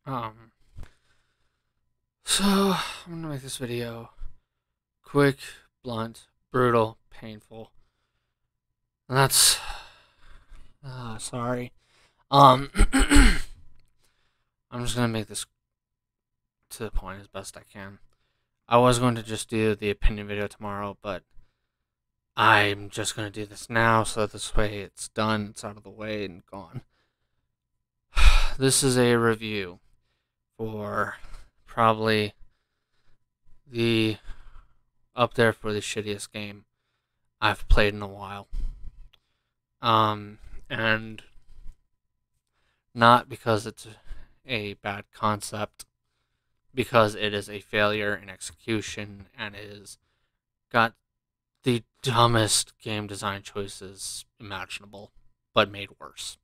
Um, so I'm gonna make this video quick, blunt, brutal, painful. And that's sorry. I'm just gonna make this to the point as best I can. I was going to just do the opinion video tomorrow, but I'm just gonna do this now so that this way it's done, it's out of the way and gone. This is a review for probably the up there for the shittiest game I've played in a while. And not because it's a bad concept, because it is a failure in execution and it has got the dumbest game design choices imaginable, but made worse.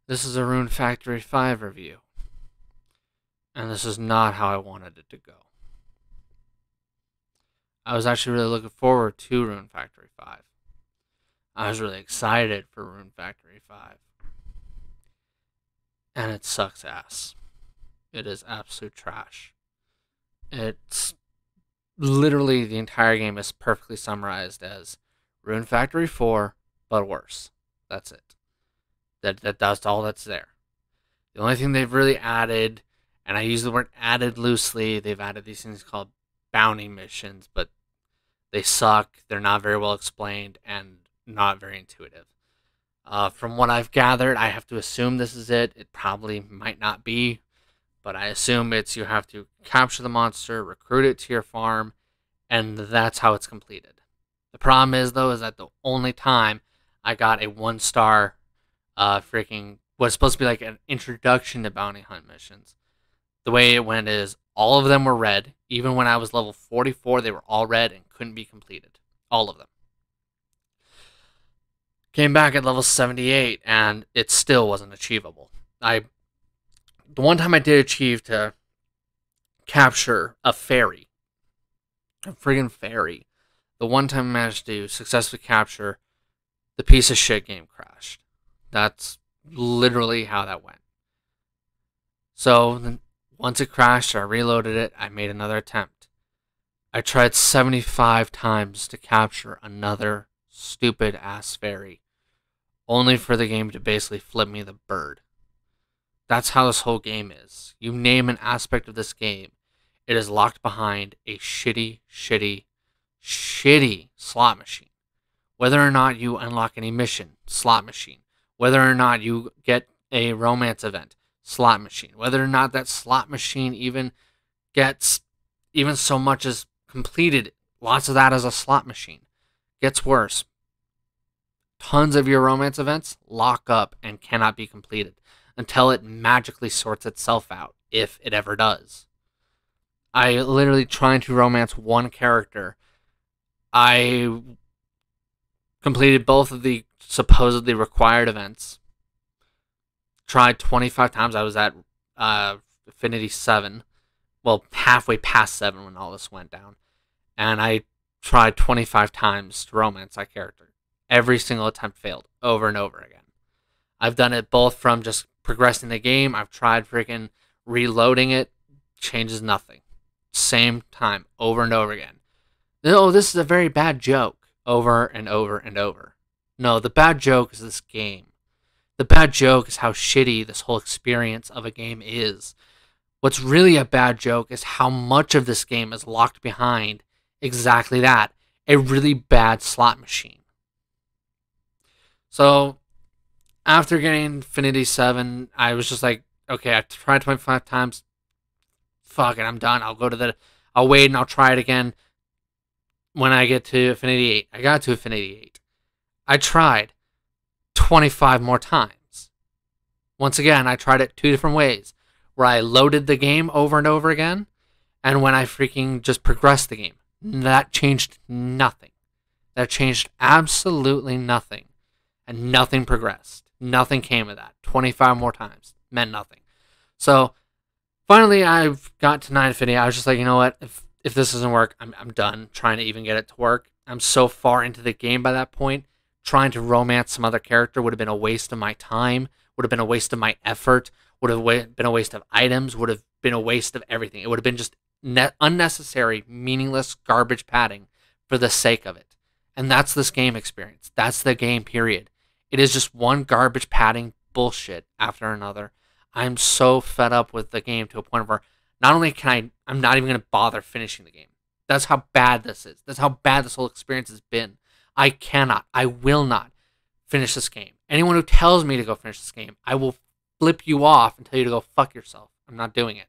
This is a Rune Factory 5 review, and this is not how I wanted it to go. I was actually really looking forward to Rune Factory 5. I was really excited for Rune Factory 5. And it sucks ass. It is absolute trash. It's literally the entire game is perfectly summarized as Rune Factory 4, but worse. That's it. That's all that's there. The only thing they've really added, and I use the word added loosely, they've added these things called bounty missions, but they suck, they're not very well explained, and not very intuitive. From what I've gathered, I have to assume this is it. It probably might not be, but I assume it's you have to capture the monster, recruit it to your farm, and that's how it's completed. The problem is, though, is that the only time I got a 1-star was supposed to be like an introduction to bounty hunt missions. The way it went is all of them were red. Even when I was level 44, they were all red and couldn't be completed. All of them. Came back at level 78, and it still wasn't achievable. The one time I did achieve to capture a fairy, a friggin' fairy, the one time I managed to successfully capture, the piece of shit game crashed. That's literally how that went. So once it crashed, I reloaded it. I made another attempt. I tried 75 times to capture another stupid ass fairy, only for the game to basically flip me the bird. That's how this whole game is. You name an aspect of this game, it is locked behind a shitty slot machine. Whether or not you unlock any mission, slot machine. Whether or not you get a romance event, slot machine. Whether or not that slot machine even gets even so much as completed, lots of that as a slot machine. Gets worse. Tons of your romance events lock up and cannot be completed until it magically sorts itself out, if it ever does. I literally trying to romance one character. I completed both of the supposedly required events. Tried 25 times. I was at Affinity 7. Well, halfway past 7 when all this went down. And I tried 25 times to romance that character. Every single attempt failed over and over again. I've done it both from just progressing the game. I've tried freaking reloading it. Changes nothing. Same time over and over again. No, this is a very bad joke. Over and over and over. No, the bad joke is this game. The bad joke is how shitty this whole experience of a game is. What's really a bad joke is how much of this game is locked behind exactly that. A really bad slot machine. So, after getting Infinity 7, I was just like, okay, I've tried 25 times. Fuck it, I'm done. I'll wait and I'll try it again when I get to Affinity 8. I got to Affinity 8. I tried 25 more times. Once again, I tried it 2 different ways, where I loaded the game over and over again, and when I freaking just progressed the game. That changed nothing. That changed absolutely nothing. And nothing progressed. Nothing came of that. 25 more times. Meant nothing. So, finally, I've got to 9 Infinity. I was just like, you know what? If this doesn't work, I'm done trying to even get it to work. I'm so far into the game by that point. Trying to romance some other character would have been a waste of my time. would have been a waste of my effort, would have been a waste of items, would have been a waste of everything. It would have been just unnecessary, meaningless garbage padding for the sake of it. And that's this game experience. That's the game, period. It is just one garbage padding bullshit after another. I'm so fed up with the game to a point where not only I'm not even going to bother finishing the game. That's how bad this is. That's how bad this whole experience has been. I will not finish this game. Anyone who tells me to go finish this game, I will flip you off and tell you to go fuck yourself. I'm not doing it.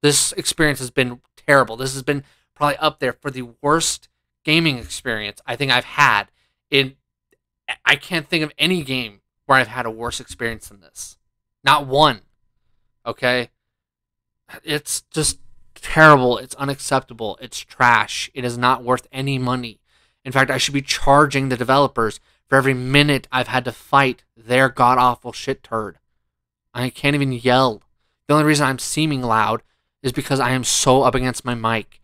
This experience has been terrible. This has been probably up there for the worst gaming experience I think I've had. I can't think of any game where I've had a worse experience than this. Not one. Okay? It's just terrible. It's unacceptable. It's trash. It is not worth any money. In fact, I should be charging the developers for every minute I've had to fight their god-awful shit turd. I can't even yell. The only reason I'm seeming loud is because I am so up against my mic.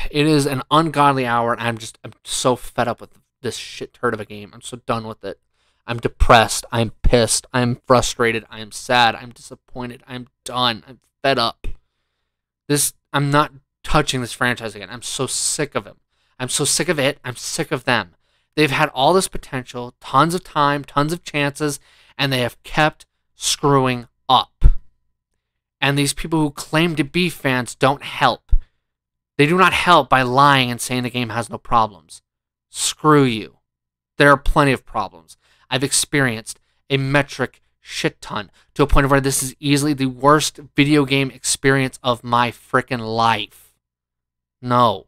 It is an ungodly hour, and I'm so fed up with this shit turd of a game. I'm so done with it. I'm depressed. I'm pissed. I'm frustrated. I'm sad. I'm disappointed. I'm done. I'm fed up. I'm not touching this franchise again. I'm so sick of him. I'm so sick of it. I'm sick of them. They've had all this potential, tons of time, tons of chances, and they have kept screwing up. And these people who claim to be fans don't help. They do not help by lying and saying the game has no problems. Screw you. There are plenty of problems. I've experienced a metric shit ton to a point where this is easily the worst video game experience of my frickin' life. No.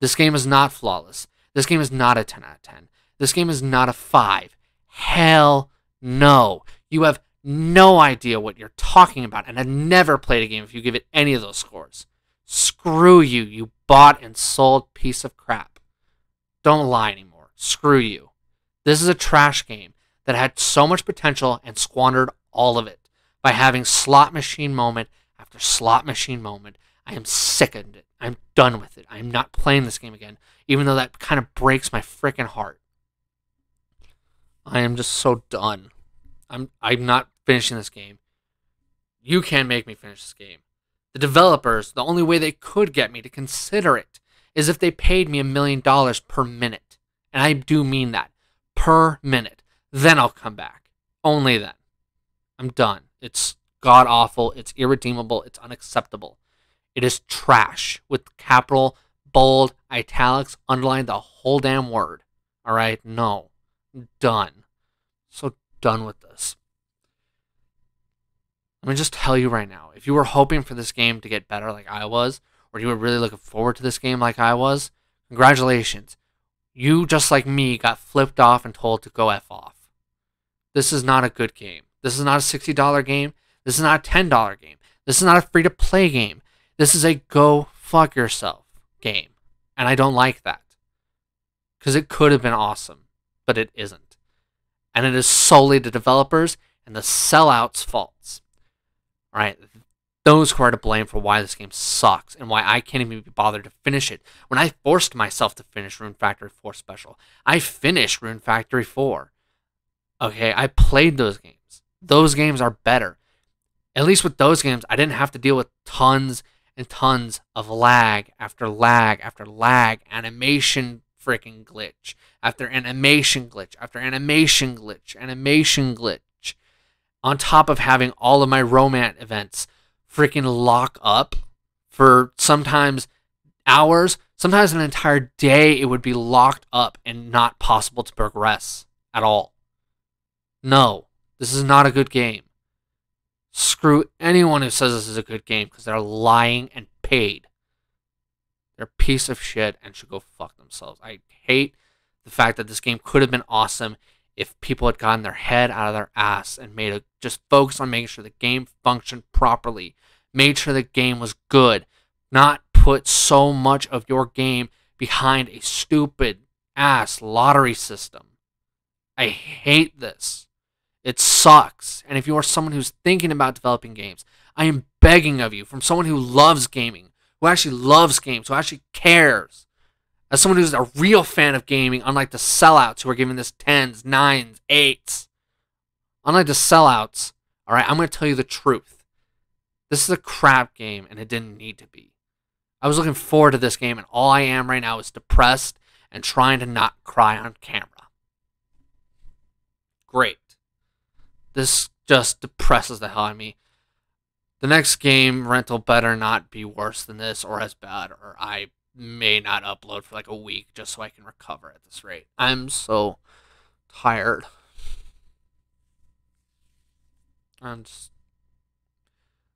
This game is not flawless. This game is not a 10 out of 10. This game is not a 5. Hell no. You have no idea what you're talking about, and I've never played a game if you give it any of those scores. Screw you, you bought and sold piece of crap. Don't lie anymore. Screw you. This is a trash game that had so much potential and squandered all of it by having slot machine moment after slot machine moment. I am sick of it. I'm done with it. I am not playing this game again, even though that kind of breaks my freaking heart. I am just so done. I'm not finishing this game. You can't make me finish this game. The developers, the only way they could get me to consider it is if they paid me $1 million per minute. And I do mean that. Per minute. Then I'll come back. Only then. I'm done. It's god-awful. It's irredeemable. It's unacceptable. It is trash with capital, bold, italics, underline the whole damn word. Alright? No. I'm done. So done with this. Let me just tell you right now, if you were hoping for this game to get better like I was, or you were really looking forward to this game like I was, congratulations. You, just like me, got flipped off and told to go F off. This is not a good game. This is not a $60 game. This is not a $10 game. This is not a free-to-play game. This is a go fuck yourself game. And I don't like that. Because it could have been awesome, but it isn't. And it is solely the developers and the sellouts' faults. Alright, those who are to blame for why this game sucks and why I can't even be bothered to finish it. When I forced myself to finish Rune Factory 4 Special, I finished Rune Factory 4. Okay, I played those games. Those games are better. At least with those games, I didn't have to deal with tons and tons of lag after lag after lag, animation freaking glitch after animation glitch after animation glitch, animation glitch. On top of having all of my romance events freaking lock up for sometimes hours, sometimes an entire day, it would be locked up and not possible to progress at all. No, this is not a good game. Screw anyone who says this is a good game because they're lying and paid. They're a piece of shit and should go fuck themselves. I hate the fact that this game could have been awesome if people had gotten their head out of their ass and just focus on making sure the game functioned properly, made sure the game was good, not put so much of your game behind a stupid ass lottery system. I hate this. It sucks. And if you are someone who's thinking about developing games, I am begging of you, from someone who loves gaming, who actually loves games, who actually cares, as someone who's a real fan of gaming, unlike the sellouts who are giving this 10s, 9s, 8s, Unlike the sellouts, all right, I'm going to tell you the truth. This is a crap game, and it didn't need to be. I was looking forward to this game, and all I am right now is depressed and trying to not cry on camera. Great. This just depresses the hell out of me. The next game rental better not be worse than this or as bad, or I may not upload for like a week just so I can recover at this rate. I'm so tired.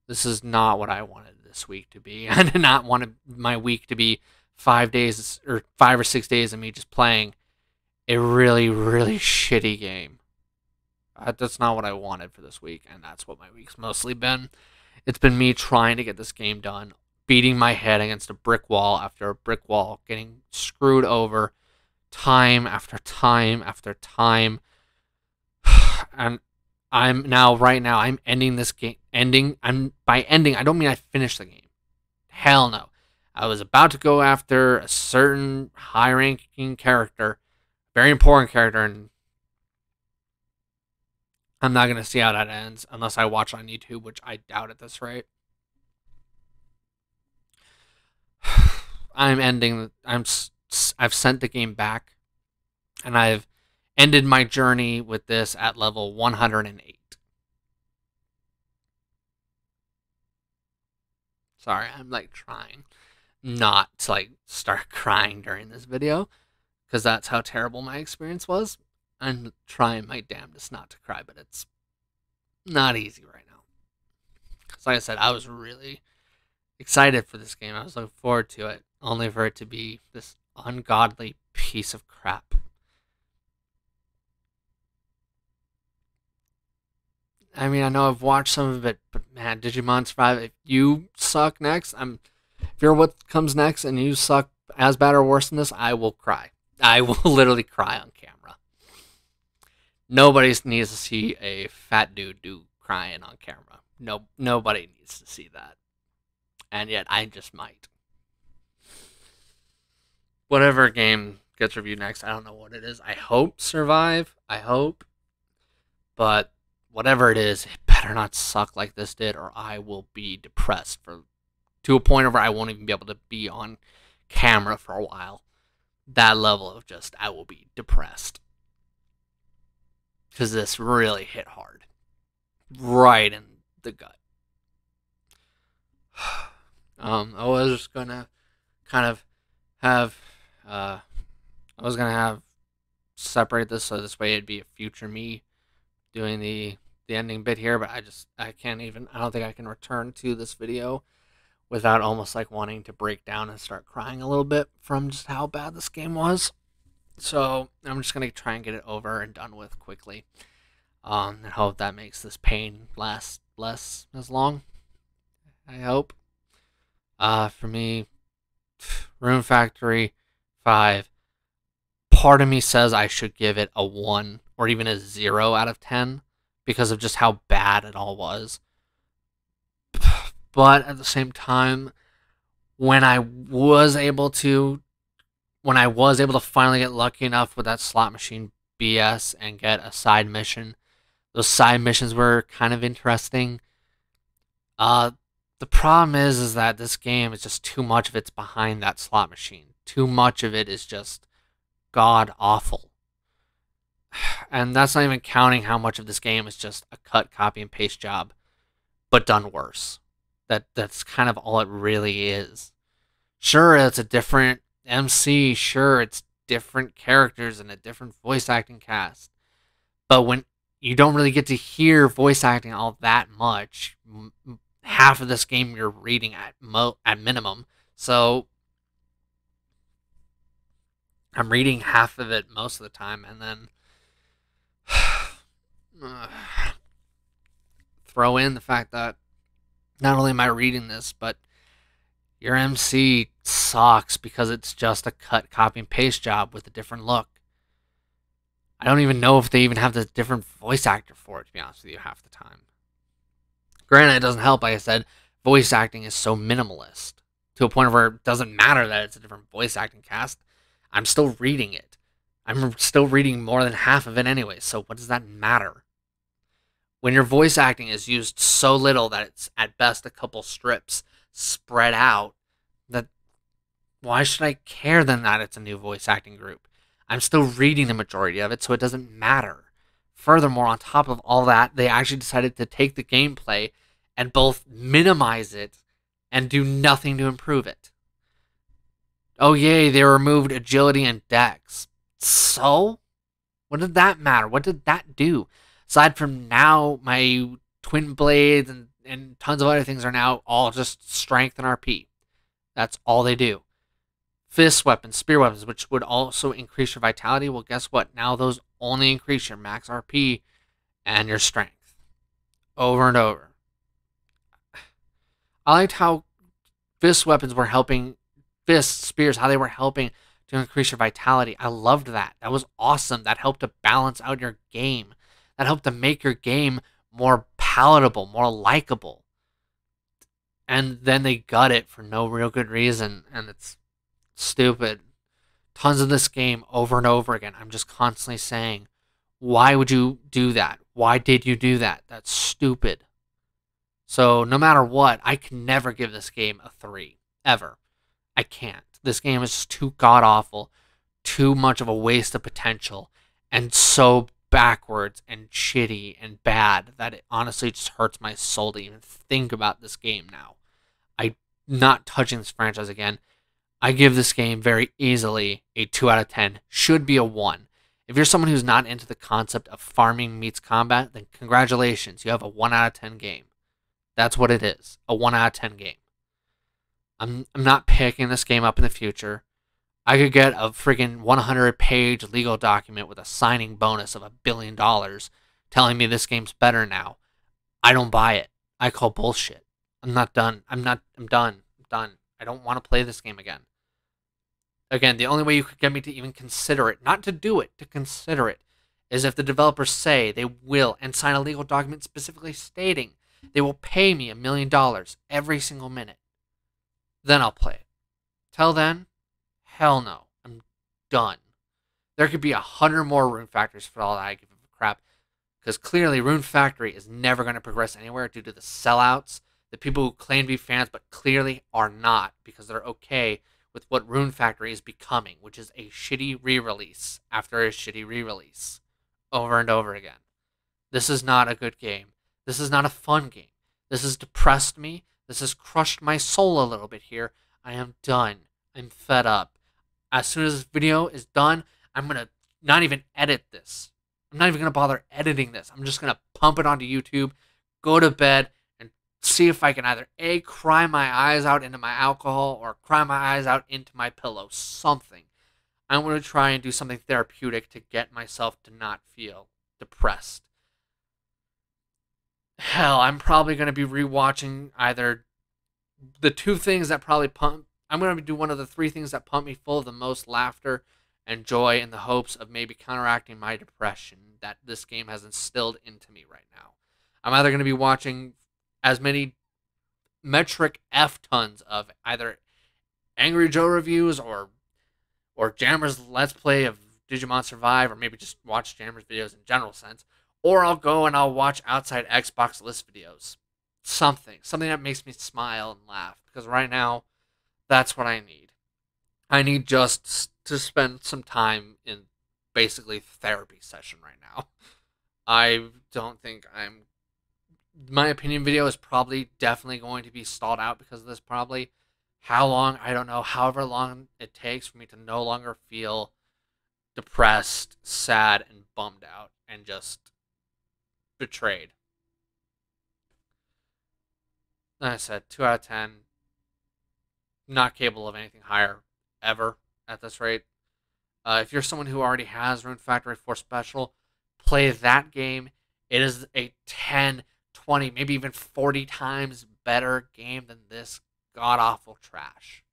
This is not what I wanted this week to be. I did not want my week to be 5 days or 5 or 6 days of me just playing a really, really shitty game. That's not what I wanted for this week, and that's what my week's mostly been. It's been me trying to get this game done, beating my head against a brick wall after a brick wall, getting screwed over time after time after time. And right now, I'm ending this game. By ending, I don't mean I finished the game. Hell no. I was about to go after a certain high-ranking character, very important character, and I'm not going to see how that ends unless I watch on YouTube, which I doubt at this rate. I've sent the game back, and I've ended my journey with this at level 108. Sorry, I'm like trying not to like start crying during this video, because that's how terrible my experience was. I'm trying my damnedest not to cry, but it's not easy right now. Because like I said, I was really excited for this game. I was looking forward to it, only for it to be this ungodly piece of crap. I mean, I know I've watched some of it, but man, Digimon Survive, if you suck next, if you're what comes next and you suck as bad or worse than this, I will cry. I will literally cry on camera. Nobody needs to see a fat dude crying on camera. Nobody needs to see that. And yet, I just might. Whatever game gets reviewed next, I don't know what it is. I hope Survive. I hope. But whatever it is, it better not suck like this did, or I will be depressed to a point where I won't even be able to be on camera for a while. That level of just, I will be depressed. Because this really hit hard. Right in the gut. I was just gonna kind of have, separate this so this way it'd be a future me doing the ending bit here, but I don't think I can return to this video without almost like wanting to break down and start crying a little bit from just how bad this game was. So I'm just going to try and get it over and done with quickly. And hope that makes this pain last less as long. I hope. For me, Rune Factory 5. Part of me says I should give it a 1 or even a 0 out of 10 because of just how bad it all was. But at the same time, when I was able to finally get lucky enough with that slot machine BS and get a side mission, those side missions were kind of interesting. The problem is that this game is just too much of it's behind that slot machine. Too much of it is just god awful. And that's not even counting how much of this game is just a cut, copy, and paste job, but done worse. That's kind of all it really is. Sure, it's a different MC. Sure, it's different characters and a different voice acting cast. But when you don't really get to hear voice acting all that much, half of this game you're reading at minimum. So I'm reading half of it most of the time, and then throw in the fact that not only am I reading this, but your MC sucks because it's just a cut, copy, and paste job with a different look. I don't even know if they even have the different voice actor for it, to be honest with you, half the time. Granted, it doesn't help, like I said, voice acting is so minimalist, to a point where it doesn't matter that it's a different voice acting cast. I'm still reading it. I'm still reading more than half of it anyway, so what does that matter? When your voice acting is used so little that it's at best a couple strips spread out, that why should I care then that it's a new voice acting group? I'm still reading the majority of it, so it doesn't matter. Furthermore, on top of all that, they actually decided to take the gameplay and both minimize it and do nothing to improve it. Oh, yay, they removed agility and dex. So? What did that matter? What did that do? Aside from now, my twin blades and tons of other things are now all just strength and RP. That's all they do. Fist weapons, spear weapons, which would also increase your vitality. Well, guess what? Now those only increase your max RP and your strength. Over and over. I liked how fist weapons were helping, fists, spears, how they were helping to increase your vitality. I loved that. That was awesome. That helped to balance out your game. That helped to make your game more palatable, more likable. And then they gut it for no real good reason, and it's stupid. Tons of this game over and over again. I'm just constantly saying, why would you do that? Why did you do that? That's stupid. So no matter what, I can never give this game a 3. Ever. I can't. This game is just too god-awful, too much of a waste of potential, and so backwards and shitty and bad that it honestly just hurts my soul to even think about this game now. I'm not touching this franchise again. I give this game very easily a 2 out of 10. Should be a 1. If you're someone who's not into the concept of farming meets combat, then congratulations, you have a 1 out of 10 game. That's what it is, a 1 out of 10 game. I'm not picking this game up in the future. I could get a friggin' 100-page legal document with a signing bonus of $1 billion telling me this game's better now. I don't buy it. I call bullshit. I'm done. I'm done. I don't want to play this game again. Again, the only way you could get me to even consider it, not to do it, to consider it, is if the developers say they will and sign a legal document specifically stating they will pay me $1 million every single minute. Then I'll play it. Till then, hell no. I'm done. There could be 100 more Rune Factories for all that I give a crap. Because clearly Rune Factory is never going to progress anywhere due to the sellouts, the people who claim to be fans but clearly are not because they're okay with what Rune Factory is becoming, which is a shitty re-release after a shitty re-release. Over and over again. This is not a good game. This is not a fun game. This has depressed me. This has crushed my soul a little bit here. I am done. I'm fed up. As soon as this video is done, I'm going to not even edit this. I'm not even going to bother editing this. I'm just going to pump it onto YouTube, go to bed, and see if I can either A, cry my eyes out into my alcohol or cry my eyes out into my pillow. Something. I'm going to try and do something therapeutic to get myself to not feel depressed. Hell, I'm probably going to be rewatching either the 2 things that probably pump. I'm going to do one of the 3 things that pump me full of the most laughter and joy in the hopes of maybe counteracting my depression that this game has instilled into me right now. I'm either going to be watching as many metric F tons of either Angry Joe reviews or Jammer's Let's Play of Digimon Survive, or maybe just watch Jammer's videos in general sense, or I'll go and I'll watch outside Xbox list videos. Something that makes me smile and laugh, because right now, that's what I need. I need just to spend some time in basically therapy session right now. I don't think my opinion video is probably definitely going to be stalled out because of this probably. How long? I don't know. However long it takes for me to no longer feel depressed, sad, and bummed out, and just betrayed. Like I said, 2 out of 10. Not capable of anything higher ever at this rate. If you're someone who already has Rune Factory 4 Special, play that game. It is a 10, 20, maybe even 40 times better game than this god-awful trash.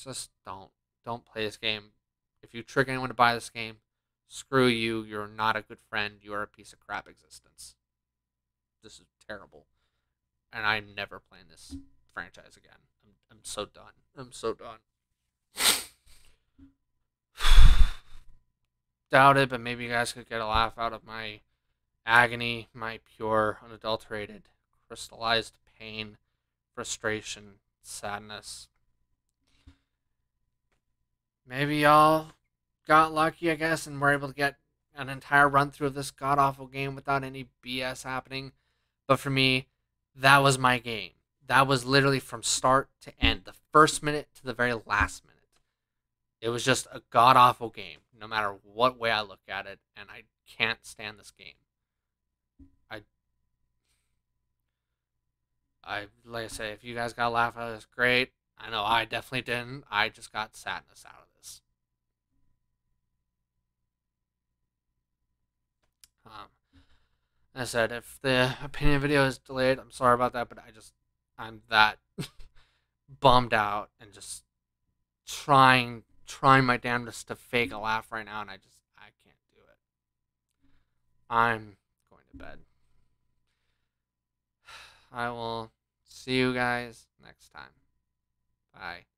Just don't play this game. If you trick anyone to buy this game, screw you. You're not a good friend. You are a piece of crap existence. This is terrible. And I'm never playing this franchise again. I'm so done. I'm so done. Doubt it, but maybe you guys could get a laugh out of my agony, my pure, unadulterated, crystallized pain, frustration, sadness. Maybe y'all got lucky, I guess, and were able to get an entire run through of this god awful game without any BS happening. But for me, that was my game. That was literally from start to end, the first minute to the very last minute. It was just a god awful game, no matter what way I look at it, and I can't stand this game. I, like I say, if you guys got a laugh out of this, great. I know I definitely didn't. I just got sadness out of this. Um, I said, if the opinion video is delayed, I'm sorry about that, but I'm that bummed out and just trying my damnedest to fake a laugh right now, and I can't do it. I'm going to bed. I will see you guys next time. Bye.